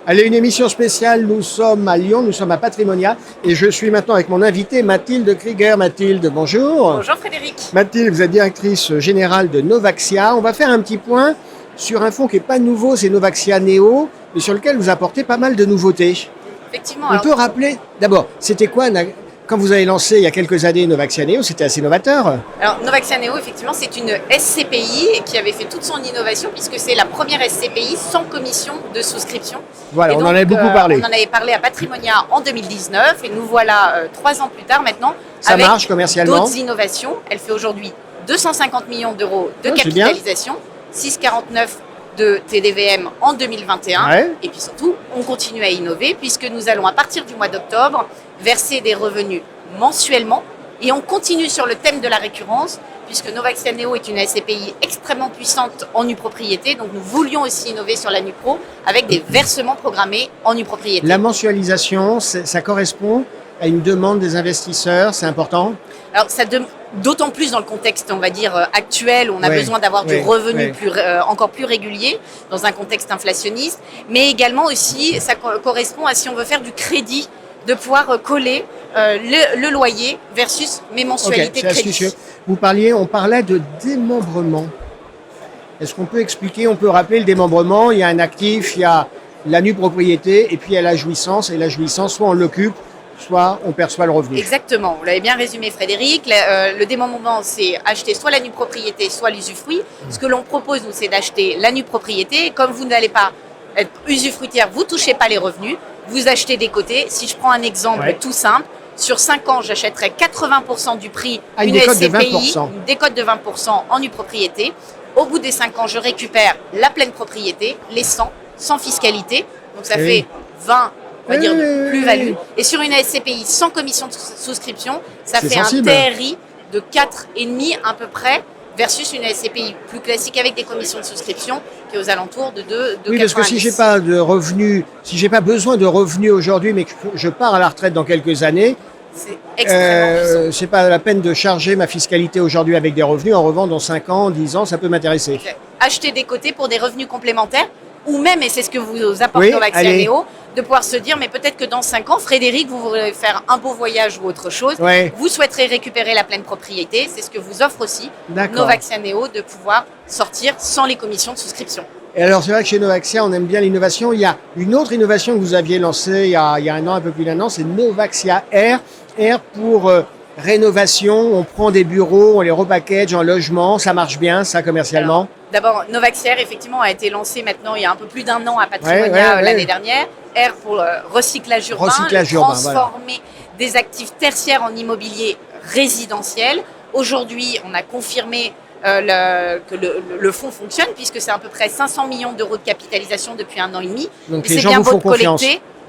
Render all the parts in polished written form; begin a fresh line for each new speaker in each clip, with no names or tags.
Allez, une émission spéciale, nous sommes à Lyon, nous sommes à Patrimonia et je suis maintenant avec mon invité Mathilde Krieger. Mathilde, bonjour.
Bonjour Frédéric.
Mathilde, vous êtes directrice générale de Novaxia. On va faire un petit point sur un fonds qui n'est pas nouveau, c'est Novaxia Neo, mais sur lequel vous apportez pas mal de nouveautés.
Effectivement.
On peut rappeler, d'abord, c'était quoi quand vous avez lancé il y a quelques années Novaxia Neo, c'était assez novateur.
Alors Novaxia Neo, effectivement, c'est une SCPI qui avait fait toute son innovation puisque c'est la première SCPI sans commission de souscription.
Voilà,
et
on
donc,
en avait beaucoup parlé.
On en avait parlé à Patrimonia en 2019 et nous voilà 3 ans plus tard maintenant
Ça
avec
marche commercialement.
d'autres innovations. Elle fait aujourd'hui 250 millions d'euros de capitalisation, 6,49 de TDVM en 2021.
Ouais.
Et puis surtout, on continue à innover puisque nous allons à partir du mois d'octobre verser des revenus mensuellement et on continue sur le thème de la récurrence puisque Novaxia Neo est une SCPI extrêmement puissante en nue propriété, donc nous voulions aussi innover sur la nue pro avec des versements programmés en nue propriété.
La mensualisation, ça correspond à une demande des investisseurs, c'est important.
Alors d'autant plus dans le contexte, on va dire, actuel, où on a besoin d'avoir du revenu encore plus régulier dans un contexte inflationniste, mais également aussi, ça correspond à si on veut faire du crédit, de pouvoir coller le loyer versus mes mensualités de crédit.
Astucieux. On parlait de démembrement. Est-ce qu'on peut expliquer, on peut rappeler le démembrement? Il y a un actif, il y a la nue propriété et puis il y a la jouissance. Et la jouissance, soit on l'occupe, soit on perçoit le revenu.
Exactement, vous l'avez bien résumé Frédéric. Le démembrement, c'est acheter soit la nue propriété, soit l'usufruit. Ce que l'on propose, nous, c'est d'acheter la nue propriété. Et comme vous n'allez pas être usufruitière, vous ne touchez pas les revenus, vous achetez des côtés. Si je prends un exemple tout simple, sur 5 ans, j'achèterai 80% du prix d'une SCPI, une décote de 20% en nue propriété. Au bout des 5 ans, je récupère la pleine propriété, les 100, sans fiscalité. Donc ça fait 20, on va dire, de plus-value. Et sur une SCPI sans commission de souscription, ça fait sensible. Un TRI de 4,5 à peu près, versus une SCPI plus classique avec des commissions de souscription qui est aux alentours de 2,90.
Oui, parce que si j'ai pas de revenus, si j'ai pas besoin de revenus aujourd'hui, mais que je pars à la retraite dans quelques années, c'est pas la peine de charger ma fiscalité aujourd'hui avec des revenus. En revanche, dans 5 ans, 10 ans, ça peut m'intéresser.
Acheter des côtés pour des revenus complémentaires, ou même, et c'est ce que vous apportez dans Novaxia Neo, de pouvoir se dire, mais peut-être que dans 5 ans, Frédéric, vous voulez faire un beau voyage ou autre chose, vous souhaiterez récupérer la pleine propriété, c'est ce que vous offre aussi Novaxia Neo, de pouvoir sortir sans les commissions de souscription.
Et alors, c'est vrai que chez Novaxia, on aime bien l'innovation. Il y a une autre innovation que vous aviez lancée il y a un an, un peu plus d'un an, c'est Novaxia Air. Air pour rénovation, on prend des bureaux, on les repackage en logement, ça marche bien, ça, commercialement?
D'abord, Novaxia Air, effectivement, a été lancé maintenant il y a un peu plus d'un an à Patrimonia l'année dernière. Air pour recyclage urbain, transformer des actifs tertiaires en immobilier résidentiel. Aujourd'hui, on a confirmé que le fonds fonctionne puisque c'est à peu près 500 millions d'euros de capitalisation depuis 1 an et demi.
Donc les gens vous font confiance.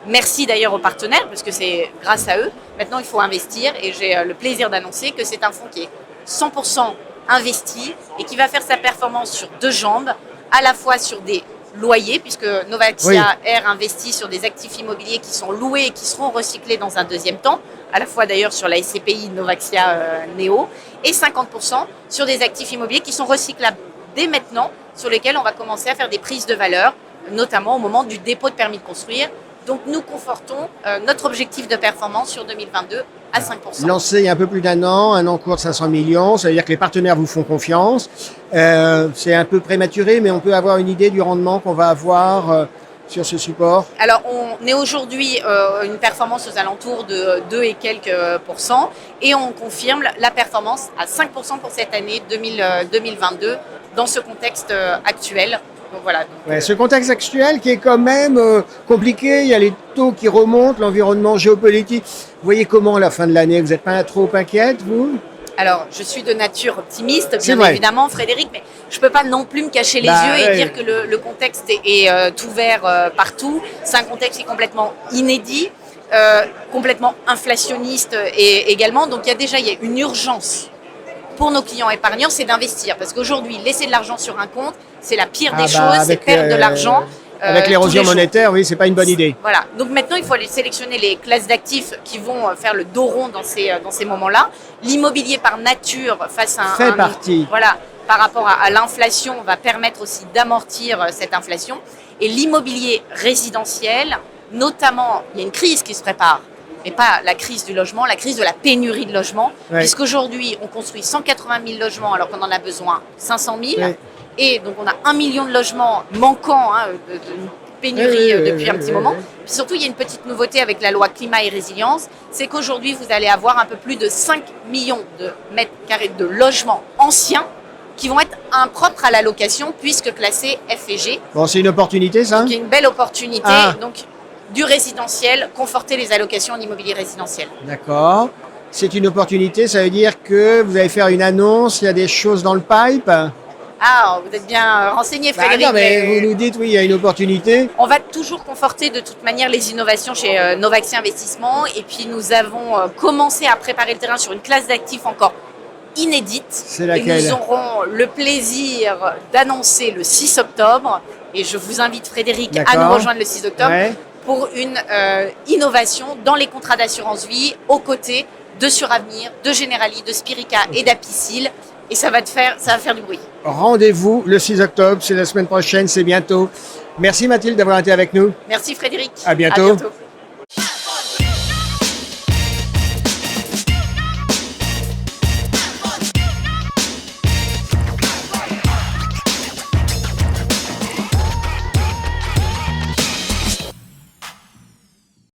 Merci d'ailleurs aux partenaires parce que c'est grâce à eux. Maintenant, il faut investir et j'ai le plaisir d'annoncer que c'est un fonds qui est 100% investi et qui va faire sa performance sur 2 jambes, à la fois sur des loyers, puisque Novaxia Air investit sur des actifs immobiliers qui sont loués et qui seront recyclés dans un deuxième temps, à la fois d'ailleurs sur la SCPI Novaxia Neo, et 50% sur des actifs immobiliers qui sont recyclables dès maintenant, sur lesquels on va commencer à faire des prises de valeur, notamment au moment du dépôt de permis de construire. Donc nous confortons notre objectif de performance sur 2022 à 5%.
Lancé il y a un peu plus d'un an, un encours de 500 millions, ça veut dire que les partenaires vous font confiance. C'est un peu prématuré, mais on peut avoir une idée du rendement qu'on va avoir sur ce support?
Alors on est aujourd'hui une performance aux alentours de 2 et quelques pourcents et on confirme la performance à 5% pour cette année 2022 dans ce contexte actuel. Donc voilà.
Ce contexte actuel qui est quand même compliqué, il y a les taux qui remontent, l'environnement géopolitique. Vous voyez comment la fin de l'année? Vous n'êtes pas trop inquiète, vous?
Alors, je suis de nature optimiste, bien évidemment, Frédéric, mais je ne peux pas non plus me cacher les yeux et dire que le contexte est ouvert partout. C'est un contexte qui est complètement inédit, complètement inflationniste et également. Donc, il y a une urgence pour nos clients épargnants, c'est d'investir. Parce qu'aujourd'hui, laisser de l'argent sur un compte, c'est la pire des choses, c'est perdre de l'argent.
Avec l'érosion monétaire, oui, c'est pas une bonne idée.
Voilà. Donc maintenant, il faut aller sélectionner les classes d'actifs qui vont faire le dos rond dans ces moments-là. L'immobilier par nature, face à
partie.
Voilà, par rapport à l'inflation, va permettre aussi d'amortir cette inflation. Et l'immobilier résidentiel, notamment, il y a une crise qui se prépare, mais pas la crise du logement, la crise de la pénurie de logements, puisqu'aujourd'hui, on construit 180 000 logements alors qu'on en a besoin 500 000. Et donc, on a 1 million de logements manquants, de pénurie depuis un petit moment. Puis surtout, il y a une petite nouveauté avec la loi climat et résilience, c'est qu'aujourd'hui, vous allez avoir un peu plus de 5 millions de mètres carrés de logements anciens qui vont être impropres à la location puisque classés F et G.
Bon, c'est une opportunité, ça?
Donc, il y a une belle opportunité. Donc, du résidentiel, conforter les allocations en immobilier résidentiel.
D'accord. C'est une opportunité, ça veut dire que vous allez faire une annonce, il y a des choses dans le pipe?
Ah, vous êtes bien renseigné, Frédéric.
Non, mais vous nous dites, oui, il y a une opportunité.
On va toujours conforter de toute manière les innovations chez Novaxia Investissement. Et puis, nous avons commencé à préparer le terrain sur une classe d'actifs encore inédite.
C'est laquelle?
Et nous aurons le plaisir d'annoncer le 6 octobre. Et je vous invite, Frédéric, à nous rejoindre le 6 octobre pour une innovation dans les contrats d'assurance vie aux côtés de Suravenir, de Generali, de Spirica et d'Apicil. Et ça va faire du bruit.
Rendez-vous le 6 octobre, c'est la semaine prochaine, c'est bientôt. Merci Mathilde d'avoir été avec nous.
Merci Frédéric.
À bientôt.
À bientôt.